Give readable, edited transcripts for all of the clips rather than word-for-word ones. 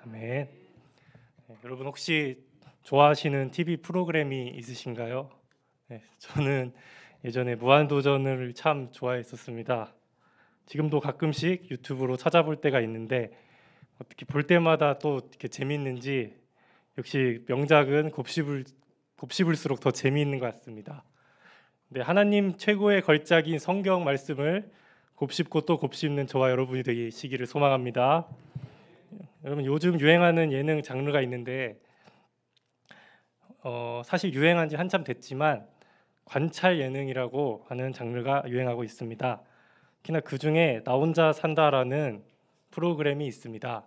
아멘. 여러분 혹시 좋아하시는 TV 프로그램이 있으신가요? 저는 예전에 무한도전을 참 좋아했었습니다. 지금도 가끔씩 유튜브로 찾아볼 때가 있는데 어떻게 볼 때마다 또 이렇게 재미있는지 역시 명작은 곱씹을수록 더 재미있는 것 같습니다. 네, 하나님 최고의 걸작인 성경 말씀을 곱씹고 또 곱씹는 저와 여러분이 되시기를 소망합니다. 여러분 요즘 유행하는 예능 장르가 있는데 사실 유행한 지 한참 됐지만 관찰 예능이라고 하는 장르가 유행하고 있습니다. 특히나 그중에 나 혼자 산다라는 프로그램이 있습니다.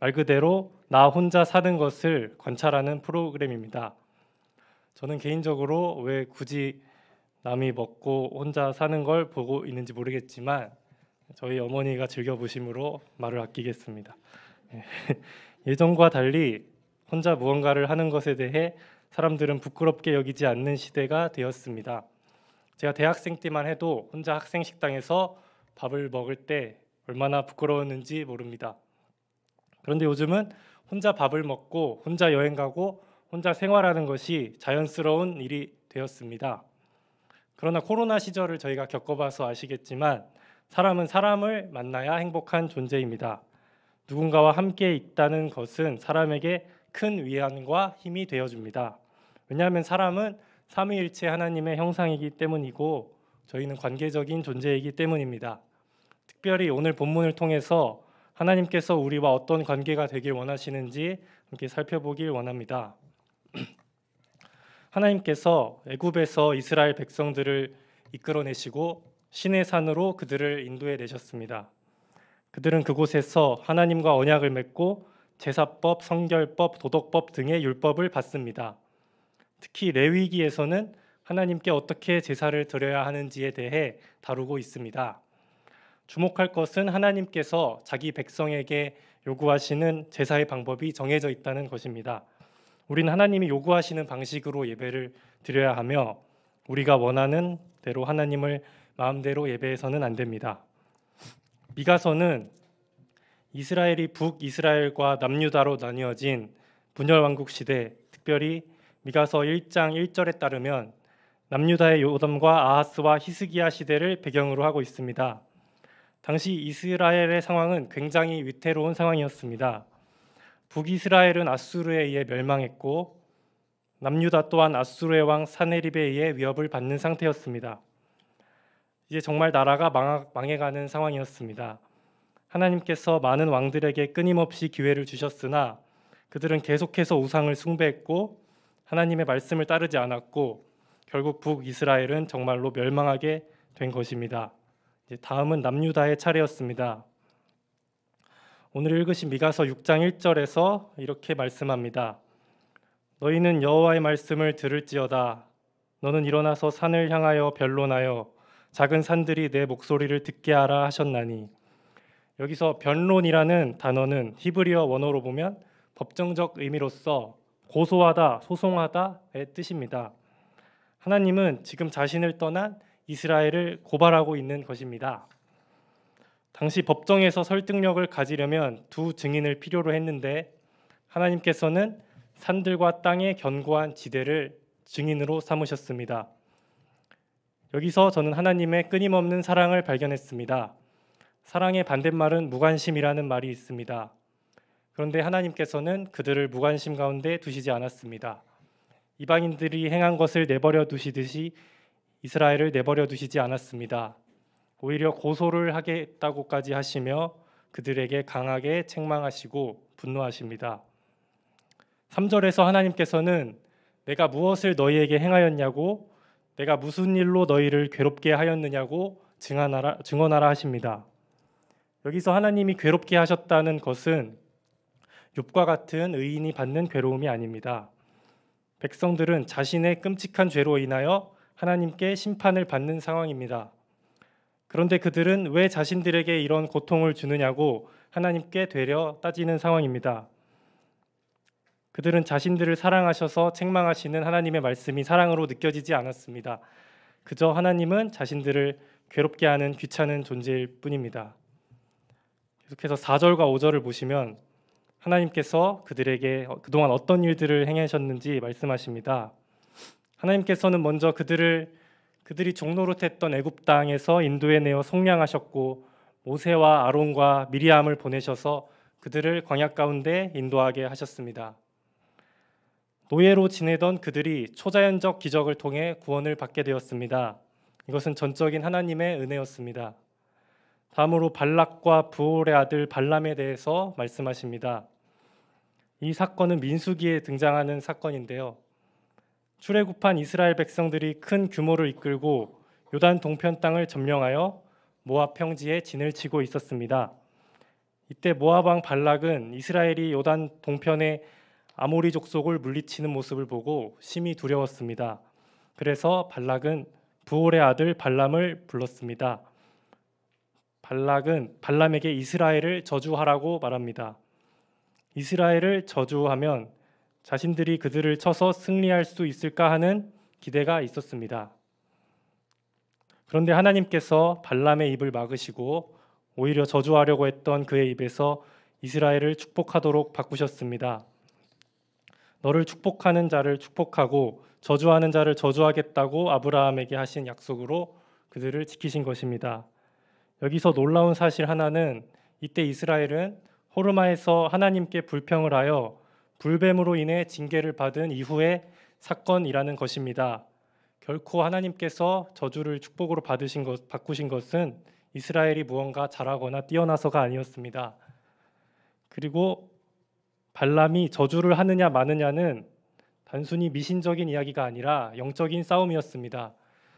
말 그대로 나 혼자 사는 것을 관찰하는 프로그램입니다. 저는 개인적으로 왜 굳이 남이 먹고 혼자 사는 걸 보고 있는지 모르겠지만 저희 어머니가 즐겨보심으로 말을 아끼겠습니다. 예전과 달리 혼자 무언가를 하는 것에 대해 사람들은 부끄럽게 여기지 않는 시대가 되었습니다. 제가 대학생 때만 해도 혼자 학생 식당에서 밥을 먹을 때 얼마나 부끄러웠는지 모릅니다. 그런데 요즘은 혼자 밥을 먹고 혼자 여행 가고 혼자 생활하는 것이 자연스러운 일이 되었습니다. 그러나 코로나 시절을 저희가 겪어봐서 아시겠지만 사람은 사람을 만나야 행복한 존재입니다. 누군가와 함께 있다는 것은 사람에게 큰 위안과 힘이 되어줍니다. 왜냐하면 사람은 삼위일체 하나님의 형상이기 때문이고 저희는 관계적인 존재이기 때문입니다. 특별히 오늘 본문을 통해서 하나님께서 우리와 어떤 관계가 되길 원하시는지 함께 살펴보길 원합니다. 하나님께서 애굽에서 이스라엘 백성들을 이끌어내시고 시내 산으로 그들을 인도해 내셨습니다. 그들은 그곳에서 하나님과 언약을 맺고 제사법, 성결법, 도덕법 등의 율법을 받습니다. 특히 레위기에서는 하나님께 어떻게 제사를 드려야 하는지에 대해 다루고 있습니다. 주목할 것은 하나님께서 자기 백성에게 요구하시는 제사의 방법이 정해져 있다는 것입니다. 우리는 하나님이 요구하시는 방식으로 예배를 드려야 하며 우리가 원하는 대로 하나님을 마음대로 예배해서는 안 됩니다. 미가서는 이스라엘이 북이스라엘과 남유다로 나뉘어진 분열왕국 시대, 특별히 미가서 1장 1절에 따르면 남유다의 요담과 아하스와 히스기야 시대를 배경으로 하고 있습니다. 당시 이스라엘의 상황은 굉장히 위태로운 상황이었습니다. 북이스라엘은 아수르에 의해 멸망했고 남유다 또한 아수르의 왕 사네립에 의해 위협을 받는 상태였습니다. 이제 정말 나라가 망해가는 상황이었습니다. 하나님께서 많은 왕들에게 끊임없이 기회를 주셨으나 그들은 계속해서 우상을 숭배했고 하나님의 말씀을 따르지 않았고 결국 북이스라엘은 정말로 멸망하게 된 것입니다. 이제 다음은 남유다의 차례였습니다. 오늘 읽으신 미가서 6장 1절에서 이렇게 말씀합니다. 너희는 여호와의 말씀을 들을지어다. 너는 일어나서 산을 향하여 변론하여 작은 산들이 내 목소리를 듣게 하라 하셨나니. 여기서 변론이라는 단어는 히브리어 원어로 보면 법정적 의미로서 고소하다, 소송하다의 뜻입니다. 하나님은 지금 자신을 떠난 이스라엘을 고발하고 있는 것입니다. 당시 법정에서 설득력을 가지려면 두 증인을 필요로 했는데 하나님께서는 산들과 땅의 견고한 지대를 증인으로 삼으셨습니다. 여기서 저는 하나님의 끊임없는 사랑을 발견했습니다. 사랑의 반대말은 무관심이라는 말이 있습니다. 그런데 하나님께서는 그들을 무관심 가운데 두시지 않았습니다. 이방인들이 행한 것을 내버려 두시듯이 이스라엘을 내버려 두시지 않았습니다. 오히려 고소를 하겠다고까지 하시며 그들에게 강하게 책망하시고 분노하십니다. 3절에서 하나님께서는 내가 무엇을 너희에게 행하였냐고 내가 무슨 일로 너희를 괴롭게 하였느냐고 증언하라 하십니다. 여기서 하나님이 괴롭게 하셨다는 것은 욥과 같은 의인이 받는 괴로움이 아닙니다. 백성들은 자신의 끔찍한 죄로 인하여 하나님께 심판을 받는 상황입니다. 그런데 그들은 왜 자신들에게 이런 고통을 주느냐고 하나님께 되려 따지는 상황입니다. 그들은 자신들을 사랑하셔서 책망하시는 하나님의 말씀이 사랑으로 느껴지지 않았습니다. 그저 하나님은 자신들을 괴롭게 하는 귀찮은 존재일 뿐입니다. 계속해서 4절과 5절을 보시면 하나님께서 그들에게 그동안 어떤 일들을 행하셨는지 말씀하십니다. 하나님께서는 먼저 그들이 종노릇했던 애굽 땅에서 인도해내어 속량하셨고 모세와 아론과 미리암을 보내셔서 그들을 광야 가운데 인도하게 하셨습니다. 노예로 지내던 그들이 초자연적 기적을 통해 구원을 받게 되었습니다. 이것은 전적인 하나님의 은혜였습니다. 다음으로 발락과 부올의 아들 발람에 대해서 말씀하십니다. 이 사건은 민수기에 등장하는 사건인데요. 출애굽한 이스라엘 백성들이 큰 규모를 이끌고 요단 동편 땅을 점령하여 모압 평지에 진을 치고 있었습니다. 이때 모압 왕 발락은 이스라엘이 요단 동편의 아모리 족속을 물리치는 모습을 보고 심히 두려웠습니다. 그래서 발락은 부올의 아들 발람을 불렀습니다. 발락은 발람에게 이스라엘을 저주하라고 말합니다. 이스라엘을 저주하면 자신들이 그들을 쳐서 승리할 수 있을까 하는 기대가 있었습니다. 그런데 하나님께서 발람의 입을 막으시고 오히려 저주하려고 했던 그의 입에서 이스라엘을 축복하도록 바꾸셨습니다. 너를 축복하는 자를 축복하고 저주하는 자를 저주하겠다고 아브라함에게 하신 약속으로 그들을 지키신 것입니다. 여기서 놀라운 사실 하나는 이때 이스라엘은 호르마에서 하나님께 불평을 하여 불뱀으로 인해 징계를 받은 이후의 사건이라는 것입니다. 결코 하나님께서 저주를 축복으로 바꾸신 것은 이스라엘이 무언가 잘하거나 뛰어나서가 아니었습니다. 그리고 발람이 저주를 하느냐 마느냐는 단순히 미신적인 이야기가 아니라 영적인 싸움이었습니다.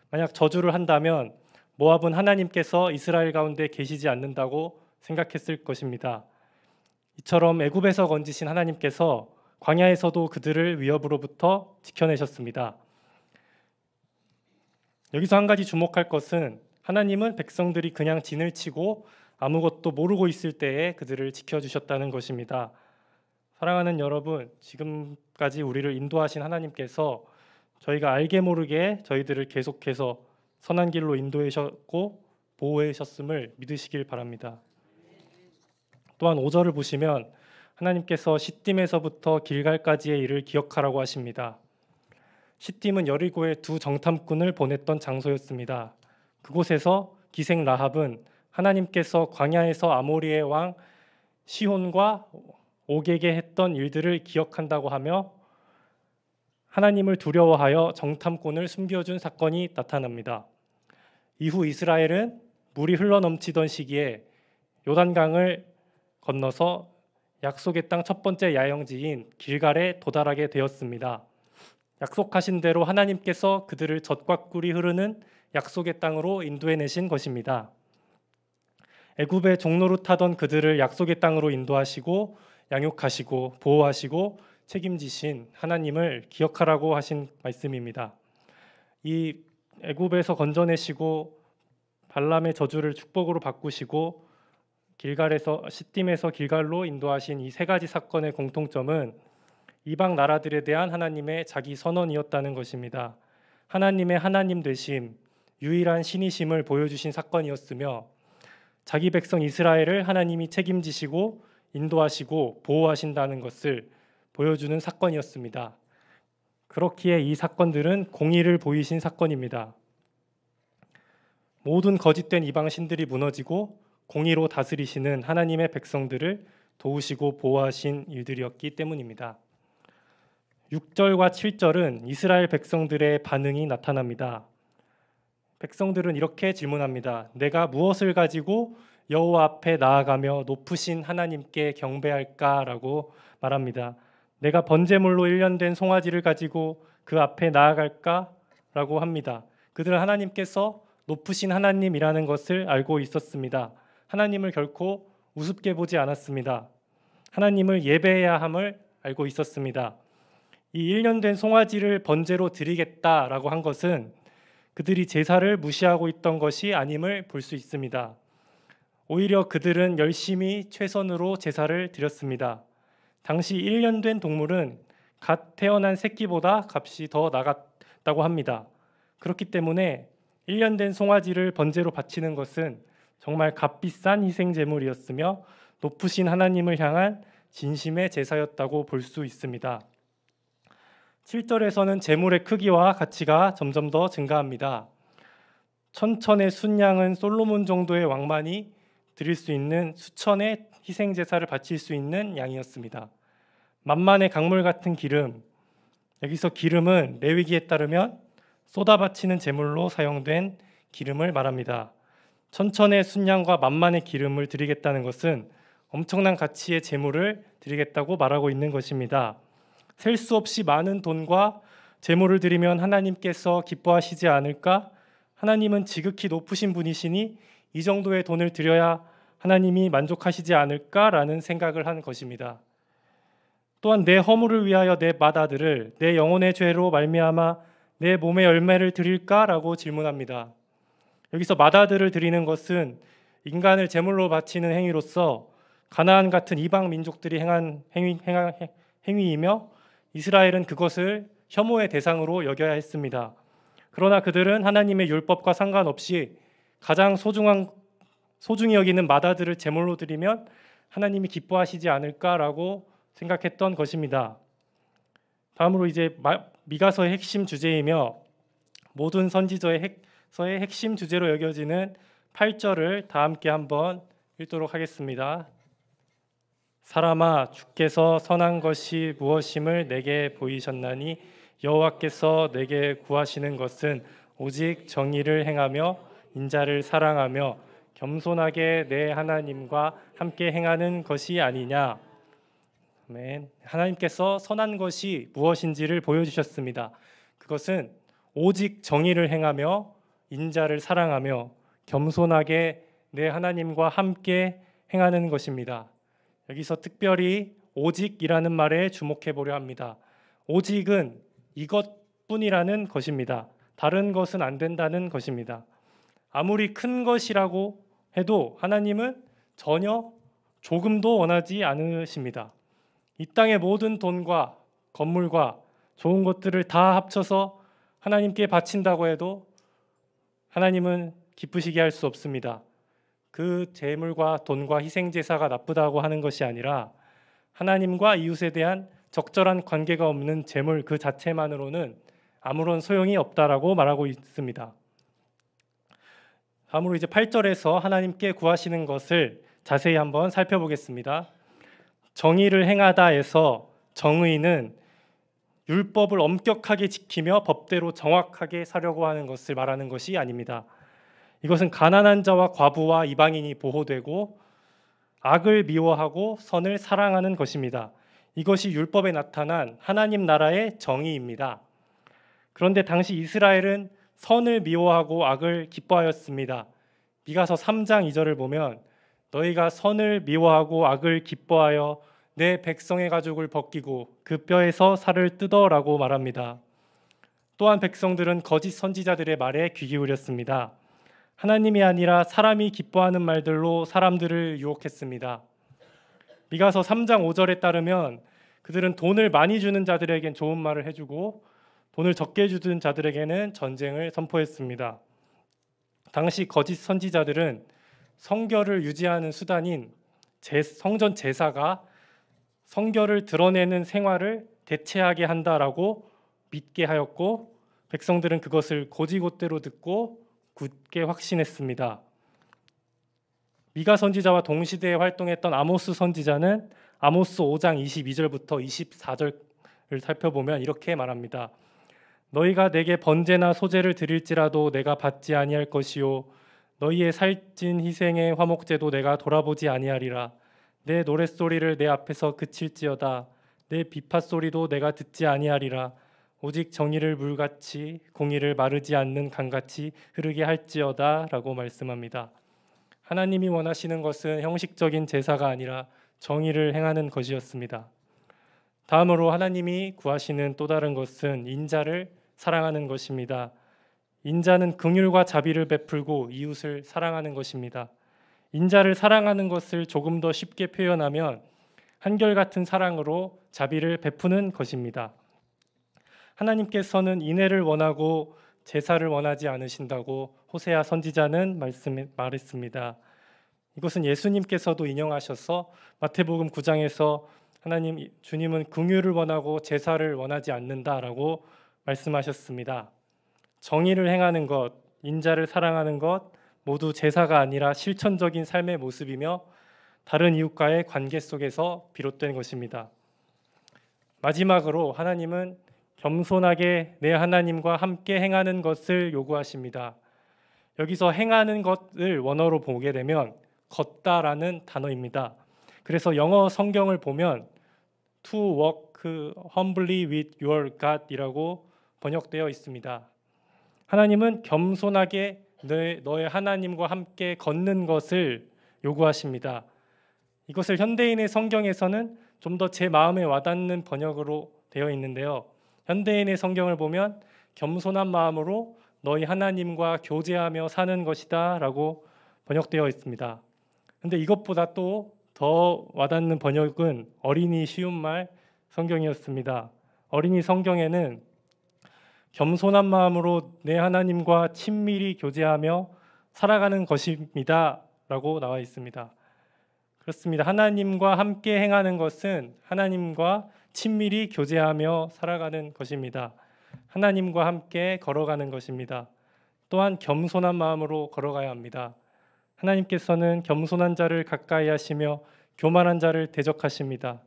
만약 저주를 한다면 모압은 하나님께서 이스라엘 가운데 계시지 않는다고 생각했을 것입니다. 이처럼 애굽에서 건지신 하나님께서 광야에서도 그들을 위협으로부터 지켜내셨습니다. 여기서 한 가지 주목할 것은 하나님은 백성들이 그냥 진을 치고 아무것도 모르고 있을 때에 그들을 지켜주셨다는 것입니다. 사랑하는 여러분, 지금까지 우리를 인도하신 하나님께서 저희가 알게 모르게 저희들을 계속해서 선한 길로 인도하셨고 보호하셨음을 믿으시길 바랍니다. 또한 5절을 보시면 하나님께서 시딤에서부터 길갈까지의 일을 기억하라고 하십니다. 시딤은 여리고의 두 정탐꾼을 보냈던 장소였습니다. 그곳에서 기생 라합은 하나님께서 광야에서 아모리의 왕 시혼과 옥에게 했던 일들을 기억한다고 하며 하나님을 두려워하여 정탐꾼을 숨겨준 사건이 나타납니다. 이후 이스라엘은 물이 흘러넘치던 시기에 요단강을 건너서 약속의 땅 첫 번째 야영지인 길갈에 도달하게 되었습니다. 약속하신 대로 하나님께서 그들을 젖과 꿀이 흐르는 약속의 땅으로 인도해내신 것입니다. 애굽의 종노릇하던 그들을 약속의 땅으로 인도하시고 양육하시고 보호하시고 책임지신 하나님을 기억하라고 하신 말씀입니다. 이 애굽에서 건져내시고 발람의 저주를 축복으로 바꾸시고 시딤에서 길갈로 인도하신 이 세 가지 사건의 공통점은 이방 나라들에 대한 하나님의 자기 선언이었다는 것입니다. 하나님의 하나님 되심, 유일한 신이심을 보여주신 사건이었으며 자기 백성 이스라엘을 하나님이 책임지시고 인도하시고 보호하신다는 것을 보여주는 사건이었습니다. 그렇기에 이 사건들은 공의를 보이신 사건입니다. 모든 거짓된 이방 신들이 무너지고 공의로 다스리시는 하나님의 백성들을 도우시고 보호하신 일들이었기 때문입니다. 6절과 7절은 이스라엘 백성들의 반응이 나타납니다. 백성들은 이렇게 질문합니다. 내가 무엇을 가지고 여호와 앞에 나아가며 높으신 하나님께 경배할까라고 말합니다. 내가 번제물로 일련된 송아지를 가지고 그 앞에 나아갈까라고 합니다. 그들은 하나님께서 높으신 하나님이라는 것을 알고 있었습니다. 하나님을 결코 우습게 보지 않았습니다. 하나님을 예배해야 함을 알고 있었습니다. 이 일련된 송아지를 번제로 드리겠다라고 한 것은 그들이 제사를 무시하고 있던 것이 아님을 볼 수 있습니다. 오히려 그들은 열심히 최선으로 제사를 드렸습니다. 당시 1년 된 동물은 갓 태어난 새끼보다 값이 더 나갔다고 합니다. 그렇기 때문에 1년 된 송아지를 번제로 바치는 것은 정말 값비싼 희생 제물이었으며 높으신 하나님을 향한 진심의 제사였다고 볼 수 있습니다. 7절에서는 제물의 크기와 가치가 점점 더 증가합니다. 1000의 순양은 솔로몬 정도의 왕만이 드릴 수 있는 수천의 희생 제사를 바칠 수 있는 양이었습니다. 만만의 강물 같은 기름, 여기서 기름은 레위기에 따르면 쏟아 바치는 제물로 사용된 기름을 말합니다. 1000의 순양과 만만의 기름을 드리겠다는 것은 엄청난 가치의 제물을 드리겠다고 말하고 있는 것입니다. 셀 수 없이 많은 돈과 제물을 드리면 하나님께서 기뻐하시지 않을까? 하나님은 지극히 높으신 분이시니 이 정도의 돈을 드려야 하나님이 만족하시지 않을까라는 생각을 한 것입니다. 또한 내 허물을 위하여 내 맏아들을 내 영혼의 죄로 말미암아 내 몸의 열매를 드릴까라고 질문합니다. 여기서 맏아들을 드리는 것은 인간을 제물로 바치는 행위로서 가나안 같은 이방 민족들이 행한 행위이며 이스라엘은 그것을 혐오의 대상으로 여겨야 했습니다. 그러나 그들은 하나님의 율법과 상관없이 가장 소중히 여기는 맏아들을 제물로 드리면 하나님이 기뻐하시지 않을까라고 생각했던 것입니다. 다음으로 이제 미가서의 핵심 주제이며 모든 선지서의 핵심 주제로 여겨지는 8절을 다 함께 한번 읽도록 하겠습니다. 사람아, 주께서 선한 것이 무엇임을 내게 보이셨나니 여호와께서 내게 구하시는 것은 오직 정의를 행하며 인자를 사랑하며 겸손하게 내 하나님과 함께 행하는 것이 아니냐. 아멘. 하나님께서 선한 것이 무엇인지를 보여주셨습니다. 그것은 오직 정의를 행하며 인자를 사랑하며 겸손하게 내 하나님과 함께 행하는 것입니다. 여기서 특별히 오직이라는 말에 주목해 보려 합니다. 오직은 이것뿐이라는 것입니다. 다른 것은 안 된다는 것입니다. 아무리 큰 것이라고 해도 하나님은 전혀 조금도 원하지 않으십니다. 이 땅의 모든 돈과 건물과 좋은 것들을 다 합쳐서 하나님께 바친다고 해도 하나님은 기쁘시게 할 수 없습니다. 그 재물과 돈과 희생제사가 나쁘다고 하는 것이 아니라 하나님과 이웃에 대한 적절한 관계가 없는 재물 그 자체만으로는 아무런 소용이 없다라고 말하고 있습니다. 다음으로 이제 8절에서 하나님께 구하시는 것을 자세히 한번 살펴보겠습니다. 정의를 행하다에서 정의는 율법을 엄격하게 지키며 법대로 정확하게 사려고 하는 것을 말하는 것이 아닙니다. 이것은 가난한 자와 과부와 이방인이 보호되고 악을 미워하고 선을 사랑하는 것입니다. 이것이 율법에 나타난 하나님 나라의 정의입니다. 그런데 당시 이스라엘은 선을 미워하고 악을 기뻐하였습니다. 미가서 3장 2절을 보면 너희가 선을 미워하고 악을 기뻐하여 내 백성의 가죽을 벗기고 그 뼈에서 살을 뜯어라고 말합니다. 또한 백성들은 거짓 선지자들의 말에 귀 기울였습니다. 하나님이 아니라 사람이 기뻐하는 말들로 사람들을 유혹했습니다. 미가서 3장 5절에 따르면 그들은 돈을 많이 주는 자들에겐 좋은 말을 해주고 돈을 적게 주는 자들에게는 전쟁을 선포했습니다. 당시 거짓 선지자들은 성결을 유지하는 수단인 성전 제사가 성결을 드러내는 생활을 대체하게 한다라고 믿게 하였고 백성들은 그것을 고지곳대로 듣고 굳게 확신했습니다. 미가 선지자와 동시대에 활동했던 아모스 선지자는 아모스 5장 22절부터 24절을 살펴보면 이렇게 말합니다. 너희가 내게 번제나 소제를 드릴지라도 내가 받지 아니할 것이요 너희의 살찐 희생의 화목제도 내가 돌아보지 아니하리라. 내 노랫소리를 내 앞에서 그칠지어다. 내 비팟소리도 내가 듣지 아니하리라. 오직 정의를 물같이 공의를 마르지 않는 강같이 흐르게 할지어다 라고 말씀합니다. 하나님이 원하시는 것은 형식적인 제사가 아니라 정의를 행하는 것이었습니다. 다음으로 하나님이 구하시는 또 다른 것은 인자를 사랑하는 것입니다. 인자는 긍휼과 자비를 베풀고 이웃을 사랑하는 것입니다. 인자를 사랑하는 것을 조금 더 쉽게 표현하면 한결같은 사랑으로 자비를 베푸는 것입니다. 하나님께서는 인애를 원하고 제사를 원하지 않으신다고 호세아 선지자는 말했습니다. 이것은 예수님께서도 인용하셔서 마태복음 9장에서 주님은 긍휼을 원하고 제사를 원하지 않는다라고 말씀하셨습니다. 정의를 행하는 것, 인자를 사랑하는 것 모두 제사가 아니라 실천적인 삶의 모습이며 다른 이웃과의 관계 속에서 비롯된 것입니다. 마지막으로 하나님은 겸손하게 내 하나님과 함께 행하는 것을 요구하십니다. 여기서 행하는 것을 원어로 보게 되면 걷다라는 단어입니다. 그래서 영어 성경을 보면 to walk humbly with your God이라고 번역되어 있습니다. 하나님은 겸손하게 너의 하나님과 함께 걷는 것을 요구하십니다. 이것을 현대인의 성경에서는 좀 더 제 마음에 와닿는 번역으로 되어 있는데요. 현대인의 성경을 보면 겸손한 마음으로 너희 하나님과 교제하며 사는 것이다 라고 번역되어 있습니다. 근데 이것보다 또 더 와닿는 번역은 어린이 쉬운 말 성경이었습니다. 어린이 성경에는 겸손한 마음으로 내 하나님과 친밀히 교제하며 살아가는 것입니다 라고 나와 있습니다. 그렇습니다. 하나님과 함께 행하는 것은 하나님과 친밀히 교제하며 살아가는 것입니다. 하나님과 함께 걸어가는 것입니다. 또한 겸손한 마음으로 걸어가야 합니다. 하나님께서는 겸손한 자를 가까이 하시며 교만한 자를 대적하십니다.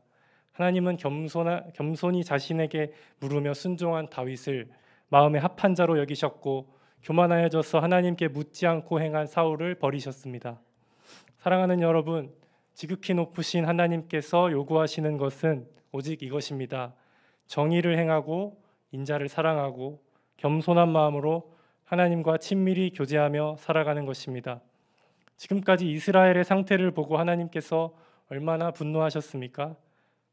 하나님은 겸손히 자신에게 물으며 순종한 다윗을 마음에 합한 자로 여기셨고 교만하여져서 하나님께 묻지 않고 행한 사울을 버리셨습니다. 사랑하는 여러분, 지극히 높으신 하나님께서 요구하시는 것은 오직 이것입니다. 정의를 행하고 인자를 사랑하고 겸손한 마음으로 하나님과 친밀히 교제하며 살아가는 것입니다. 지금까지 이스라엘의 상태를 보고 하나님께서 얼마나 분노하셨습니까?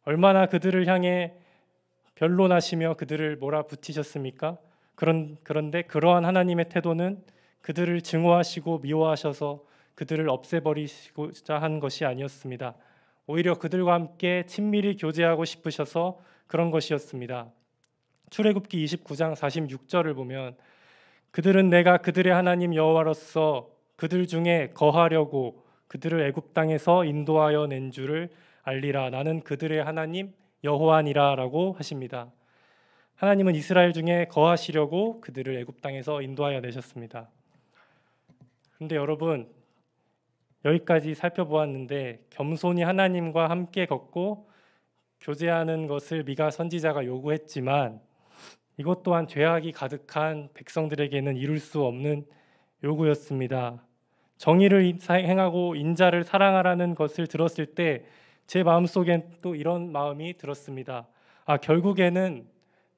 얼마나 그들을 향해 변론하시며 그들을 몰아붙이셨습니까? 그런데 그러한 하나님의 태도는 그들을 증오하시고 미워하셔서 그들을 없애버리고자 한 것이 아니었습니다. 오히려 그들과 함께 친밀히 교제하고 싶으셔서 그런 것이었습니다. 출애굽기 29장 46절을 보면 그들은 내가 그들의 하나님 여호와로서 그들 중에 거하려고 그들을 애굽 땅에서 인도하여 낸 줄을 알리라. 나는 그들의 하나님 여호와니라 라고 하십니다. 하나님은 이스라엘 중에 거하시려고 그들을 애굽 땅에서 인도하여 내셨습니다. 그런데 여러분, 여기까지 살펴보았는데 겸손히 하나님과 함께 걷고 교제하는 것을 미가 선지자가 요구했지만 이것 또한 죄악이 가득한 백성들에게는 이룰 수 없는 요구였습니다. 정의를 행하고 인자를 사랑하라는 것을 들었을 때 제 마음속엔 또 이런 마음이 들었습니다. 결국에는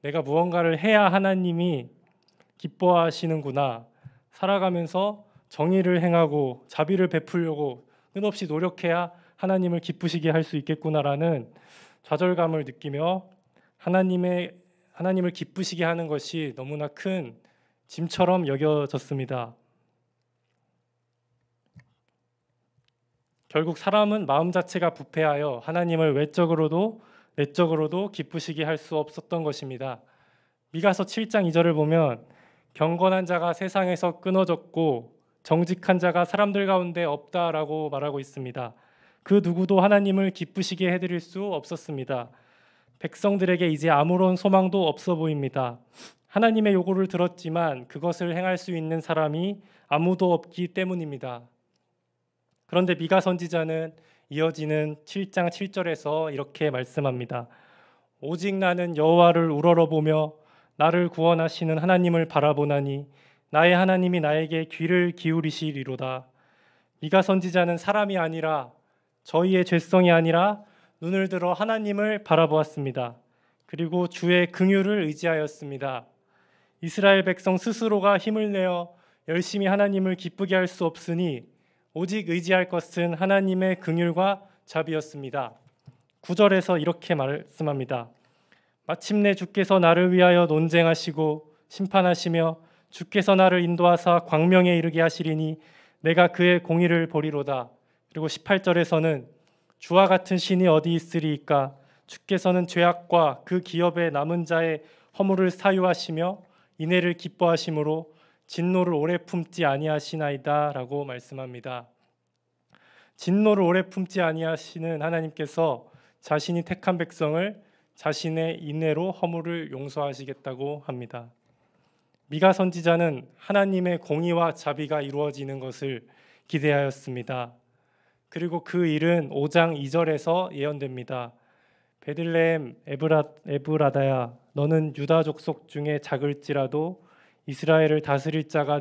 내가 무언가를 해야 하나님이 기뻐하시는구나. 살아가면서 정의를 행하고 자비를 베풀려고 끝없이 노력해야 하나님을 기쁘시게 할 수 있겠구나라는 좌절감을 느끼며 하나님을 기쁘시게 하는 것이 너무나 큰 짐처럼 여겨졌습니다. 결국 사람은 마음 자체가 부패하여 하나님을 외적으로도 내적으로도 기쁘시게 할 수 없었던 것입니다. 미가서 7장 2절을 보면 경건한 자가 세상에서 끊어졌고 정직한 자가 사람들 가운데 없다라고 말하고 있습니다. 그 누구도 하나님을 기쁘시게 해드릴 수 없었습니다. 백성들에게 이제 아무런 소망도 없어 보입니다. 하나님의 요구를 들었지만 그것을 행할 수 있는 사람이 아무도 없기 때문입니다. 그런데 미가 선지자는 이어지는 7장 7절에서 이렇게 말씀합니다. 오직 나는 여호와를 우러러보며 나를 구원하시는 하나님을 바라보나니 나의 하나님이 나에게 귀를 기울이시리로다. 미가 선지자는 사람이 아니라 저희의 죄성이 아니라 눈을 들어 하나님을 바라보았습니다. 그리고 주의 긍휼을 의지하였습니다. 이스라엘 백성 스스로가 힘을 내어 열심히 하나님을 기쁘게 할 수 없으니 오직 의지할 것은 하나님의 긍휼과 자비였습니다. 9절에서 이렇게 말씀합니다. 마침내 주께서 나를 위하여 논쟁하시고 심판하시며 주께서 나를 인도하사 광명에 이르게 하시리니 내가 그의 공의를 보리로다. 그리고 18절에서는 주와 같은 신이 어디 있으리이까? 주께서는 죄악과 그 기업의 남은 자의 허물을 사유하시며 인애를 기뻐하심으로 진노를 오래 품지 아니하시나이다 라고 말씀합니다. 진노를 오래 품지 아니하시는 하나님께서 자신이 택한 백성을 자신의 인애로 허물을 용서하시겠다고 합니다. 미가 선지자는 하나님의 공의와 자비가 이루어지는 것을 기대하였습니다. 그리고 그 일은 5장 2절에서 예언됩니다. 베들레헴 에브라다야, 너는 유다 족속 중에 작을지라도 이스라엘을 다스릴 자가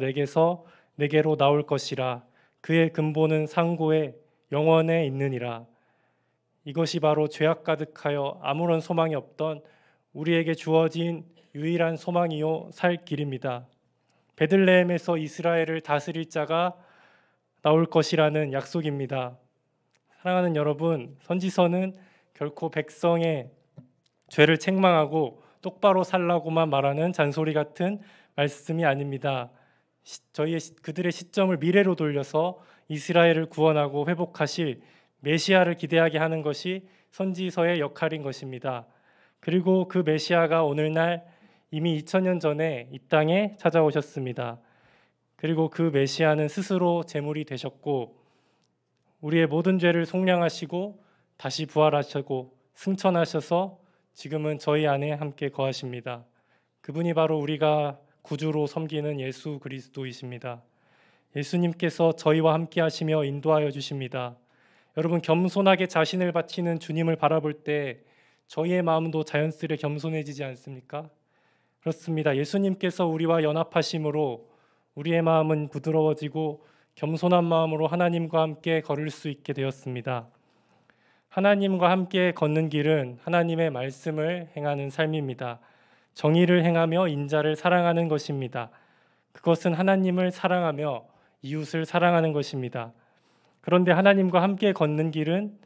내게로 나올 것이라. 그의 근본은 상고에 영원에 있느니라. 이것이 바로 죄악 가득하여 아무런 소망이 없던 우리에게 주어진 유일한 소망이요 살 길입니다. 베들레헴에서 이스라엘을 다스릴 자가 나올 것이라는 약속입니다. 사랑하는 여러분, 선지서는 결코 백성의 죄를 책망하고 똑바로 살라고만 말하는 잔소리 같은 말씀이 아닙니다. 그들의 시점을 미래로 돌려서 이스라엘을 구원하고 회복하실 메시아를 기대하게 하는 것이 선지서의 역할인 것입니다. 그리고 그 메시아가 오늘날 이미 2000년 전에 이 땅에 찾아오셨습니다. 그리고 그 메시아는 스스로 제물이 되셨고 우리의 모든 죄를 속량하시고 다시 부활하시고 승천하셔서 지금은 저희 안에 함께 거하십니다. 그분이 바로 우리가 구주로 섬기는 예수 그리스도이십니다. 예수님께서 저희와 함께 하시며 인도하여 주십니다. 여러분, 겸손하게 자신을 바치는 주님을 바라볼 때 저희의 마음도 자연스레 겸손해지지 않습니까? 그렇습니다. 예수님께서 우리와 연합하심으로 우리의 마음은 부드러워지고 겸손한 마음으로 하나님과 함께 걸을 수 있게 되었습니다. 하나님과 함께 걷는 길은 하나님의 말씀을 행하는 삶입니다. 정의를 행하며 인자를 사랑하는 것입니다. 그것은 하나님을 사랑하며 이웃을 사랑하는 것입니다. 그런데 하나님과 함께 걷는 길은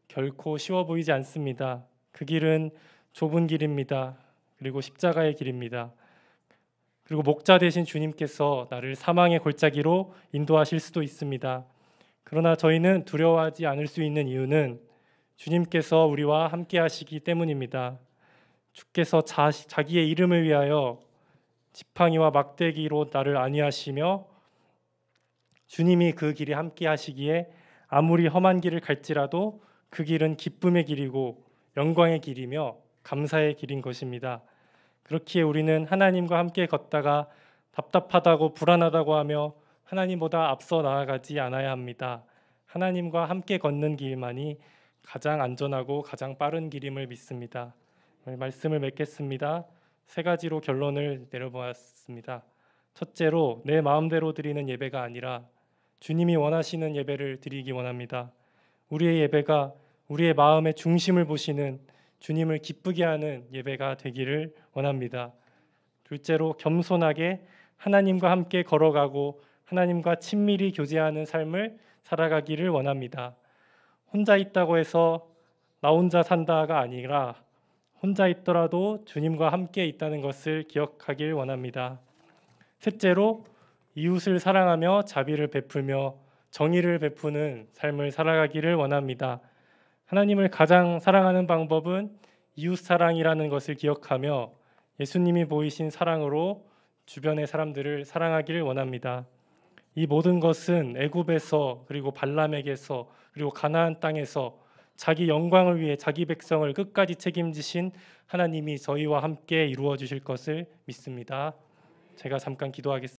결코 쉬워 보이지 않습니다. 그 길은 좁은 길입니다. 그리고 십자가의 길입니다. 그리고 목자 되신 주님께서 나를 사망의 골짜기로 인도하실 수도 있습니다. 그러나 저희는 두려워하지 않을 수 있는 이유는 주님께서 우리와 함께 하시기 때문입니다. 주께서 자기의 이름을 위하여 지팡이와 막대기로 나를 안위하시며 주님이 그 길이 함께 하시기에 아무리 험한 길을 갈지라도 그 길은 기쁨의 길이고 영광의 길이며 감사의 길인 것입니다. 그렇기에 우리는 하나님과 함께 걷다가 답답하다고 불안하다고 하며 하나님보다 앞서 나아가지 않아야 합니다. 하나님과 함께 걷는 길만이 가장 안전하고 가장 빠른 길임을 믿습니다. 말씀을 맺겠습니다. 세 가지로 결론을 내려보았습니다. 첫째로, 내 마음대로 드리는 예배가 아니라 주님이 원하시는 예배를 드리기 원합니다. 우리의 예배가 우리의 마음의 중심을 보시는 주님을 기쁘게 하는 예배가 되기를 원합니다. 둘째로, 겸손하게 하나님과 함께 걸어가고 하나님과 친밀히 교제하는 삶을 살아가기를 원합니다. 혼자 있다고 해서 나 혼자 산다가 아니라 혼자 있더라도 주님과 함께 있다는 것을 기억하길 원합니다. 셋째로, 이웃을 사랑하며 자비를 베풀며 정의를 베푸는 삶을 살아가기를 원합니다. 하나님을 가장 사랑하는 방법은 이웃 사랑이라는 것을 기억하며 예수님이 보이신 사랑으로 주변의 사람들을 사랑하기를 원합니다. 이 모든 것은 애굽에서 그리고 발람에게서 그리고 가나안 땅에서 자기 영광을 위해 자기 백성을 끝까지 책임지신 하나님이 저희와 함께 이루어 주실 것을 믿습니다. 제가 잠깐 기도하겠습니다.